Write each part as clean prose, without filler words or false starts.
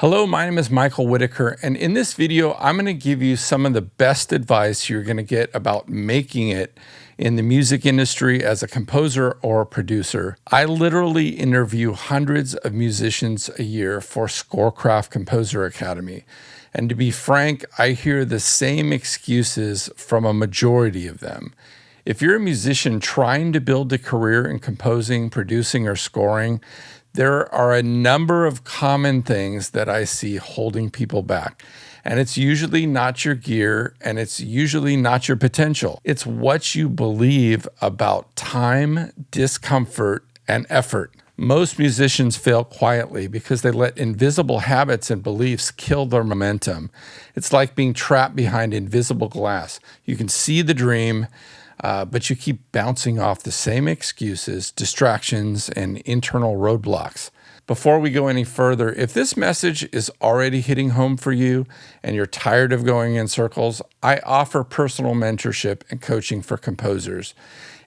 Hello, my name is Michael Whitaker, and in this video, I'm going to give you some of the best advice you're going to get about making it in the music industry as a composer or a producer. I literally interview hundreds of musicians a year for Scorecraft Composer Academy. And to be frank, I hear the same excuses from a majority of them. If you're a musician trying to build a career in composing, producing, or scoring, there are a number of common things that I see holding people back. And it's usually not your gear, and it's usually not your potential. It's what you believe about time, discomfort, and effort. Most musicians fail quietly because they let invisible habits and beliefs kill their momentum. It's like being trapped behind invisible glass. You can see the dream, but you keep bouncing off the same excuses, distractions, and internal roadblocks. Before we go any further, if this message is already hitting home for you and you're tired of going in circles, I offer personal mentorship and coaching for composers.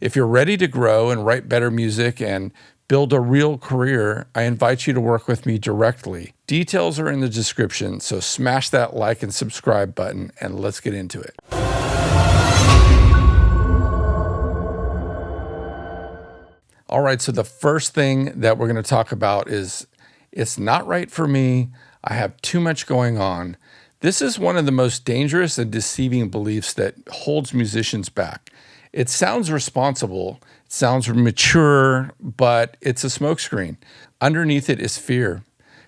If you're ready to grow and write better music and build a real career, I invite you to work with me directly. Details are in the description, so smash that like and subscribe button and let's get into it. All right, so the first thing that we're going to talk about is it's not right for me. I have too much going on. This is one of the most dangerous and deceiving beliefs that holds musicians back. It sounds responsible, it sounds mature, but it's a smokescreen. Underneath it is fear.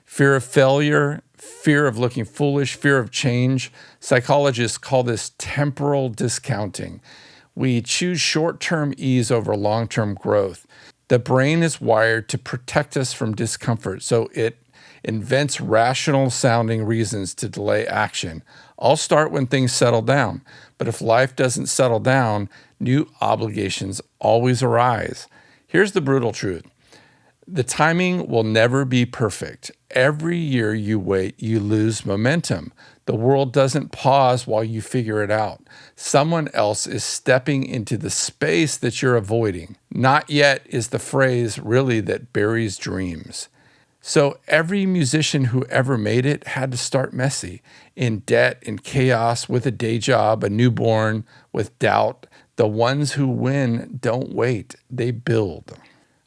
Fear of failure, fear of looking foolish, fear of change. Psychologists call this temporal discounting. We choose short-term ease over long-term growth. The brain is wired to protect us from discomfort, so it invents rational-sounding reasons to delay action. I'll start when things settle down, but if life doesn't settle down, new obligations always arise. Here's the brutal truth. The timing will never be perfect. Every year you wait, you lose momentum. The world doesn't pause while you figure it out. Someone else is stepping into the space that you're avoiding. Not yet is the phrase really that buries dreams. So every musician who ever made it had to start messy, in debt, in chaos, with a day job, a newborn, with doubt. The ones who win don't wait, they build.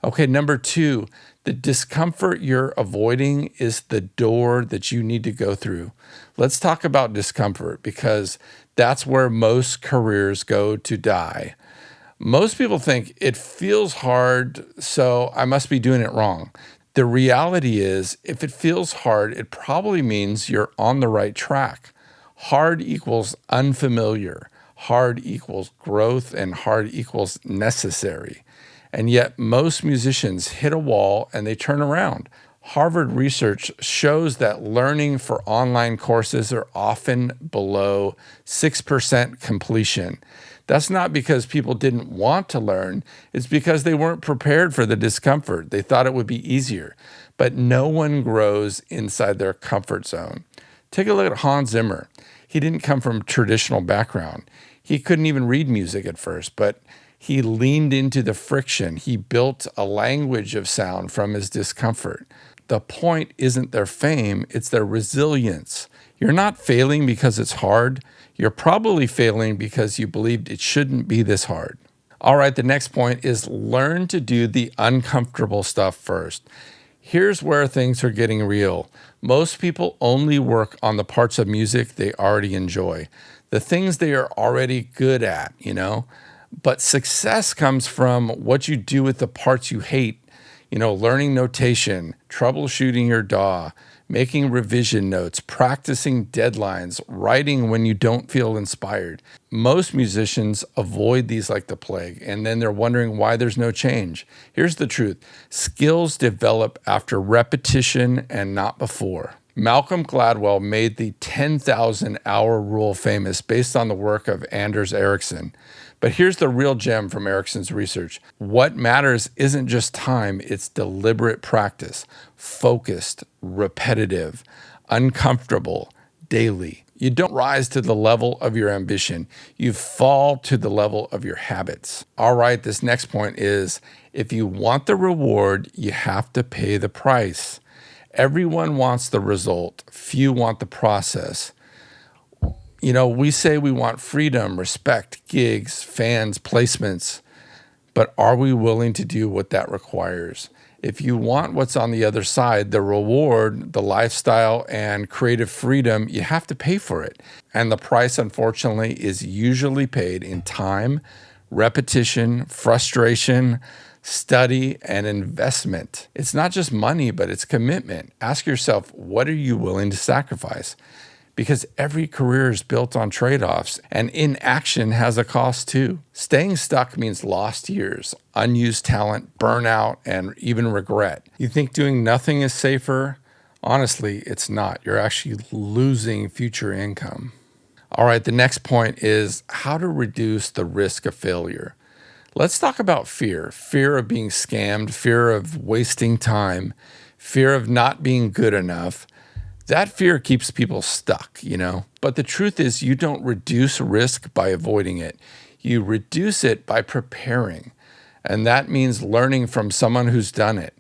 Okay, number two, the discomfort you're avoiding is the door that you need to go through. Let's talk about discomfort because that's where most careers go to die. Most people think it feels hard, so I must be doing it wrong. The reality is, if it feels hard, it probably means you're on the right track. Hard equals unfamiliar. Hard equals growth, and hard equals necessary. And yet most musicians hit a wall and they turn around. Harvard research shows that learning for online courses are often below 6% completion. That's not because people didn't want to learn. It's because they weren't prepared for the discomfort. They thought it would be easier. But no one grows inside their comfort zone. Take a look at Hans Zimmer. He didn't come from a traditional background. He couldn't even read music at first, but he leaned into the friction. He built a language of sound from his discomfort. The point isn't their fame, it's their resilience. You're not failing because it's hard. You're probably failing because you believed it shouldn't be this hard. All right, the next point is learn to do the uncomfortable stuff first. Here's where things are getting real. Most people only work on the parts of music they already enjoy, the things they are already good at, But success comes from what you do with the parts you hate, learning notation, troubleshooting your DAW, making revision notes, practicing deadlines, writing when you don't feel inspired. Most musicians avoid these like the plague, and then they're wondering why there's no change. Here's the truth. Skills develop after repetition and not before. Malcolm Gladwell made the 10,000 hour rule famous based on the work of Anders Ericsson. But here's the real gem from Ericsson's research. What matters isn't just time, it's deliberate practice, focused, repetitive, uncomfortable, daily. You don't rise to the level of your ambition. You fall to the level of your habits. All right, this next point is, if you want the reward, you have to pay the price. Everyone wants the result. Few want the process. You know, we say we want freedom, respect, gigs, fans, placements, but are we willing to do what that requires? If you want what's on the other side, the reward, the lifestyle, and creative freedom, you have to pay for it. And the price, unfortunately, is usually paid in time, repetition, frustration, study, and investment. It's not just money, but it's commitment. Ask yourself, what are you willing to sacrifice? Because every career is built on trade-offs, and inaction has a cost too. Staying stuck means lost years, unused talent, burnout, and even regret. You think doing nothing is safer? Honestly, it's not. You're actually losing future income. All right, the next point is how to reduce the risk of failure. Let's talk about fear. Fear of being scammed, fear of wasting time, fear of not being good enough. That fear keeps people stuck, you know? But the truth is, you don't reduce risk by avoiding it. You reduce it by preparing. And that means learning from someone who's done it,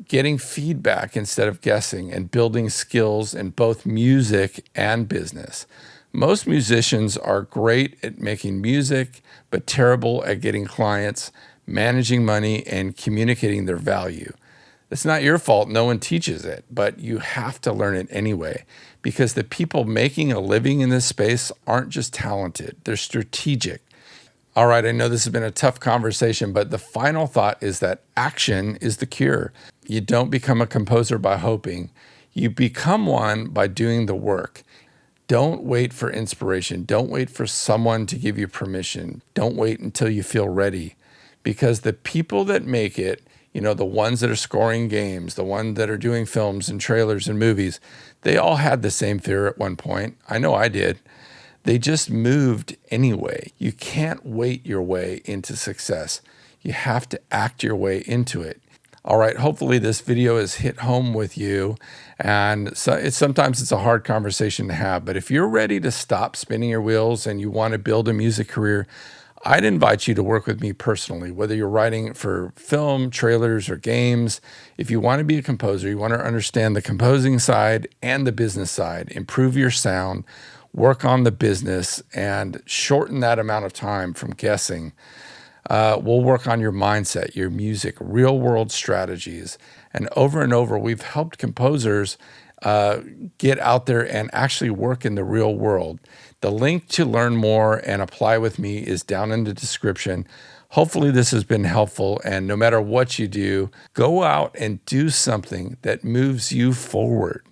getting feedback instead of guessing, and building skills in both music and business. Most musicians are great at making music, but terrible at getting clients, managing money, and communicating their value. It's not your fault. No one teaches it, but you have to learn it anyway, because the people making a living in this space aren't just talented, they're strategic. All right, I know this has been a tough conversation, but the final thought is that action is the cure. You don't become a composer by hoping. You become one by doing the work. Don't wait for inspiration. Don't wait for someone to give you permission. Don't wait until you feel ready, because the people that make it, you know, the ones that are scoring games, the ones that are doing films and trailers and movies, they all had the same fear at one point. I know I did. They just moved anyway. You can't wait your way into success. You have to act your way into it. All right, hopefully this video has hit home with you. And so sometimes it's a hard conversation to have, but if you're ready to stop spinning your wheels and you want to build a music career, I'd invite you to work with me personally, whether you're writing for film, trailers, or games. If you want to be a composer, you want to understand the composing side and the business side, improve your sound, work on the business, and shorten that amount of time from guessing. We'll work on your mindset, your music, real world strategies. And over, we've helped composers get out there and actually work in the real world. The link to learn more and apply with me is down in the description. Hopefully this has been helpful, and no matter what you do, go out and do something that moves you forward.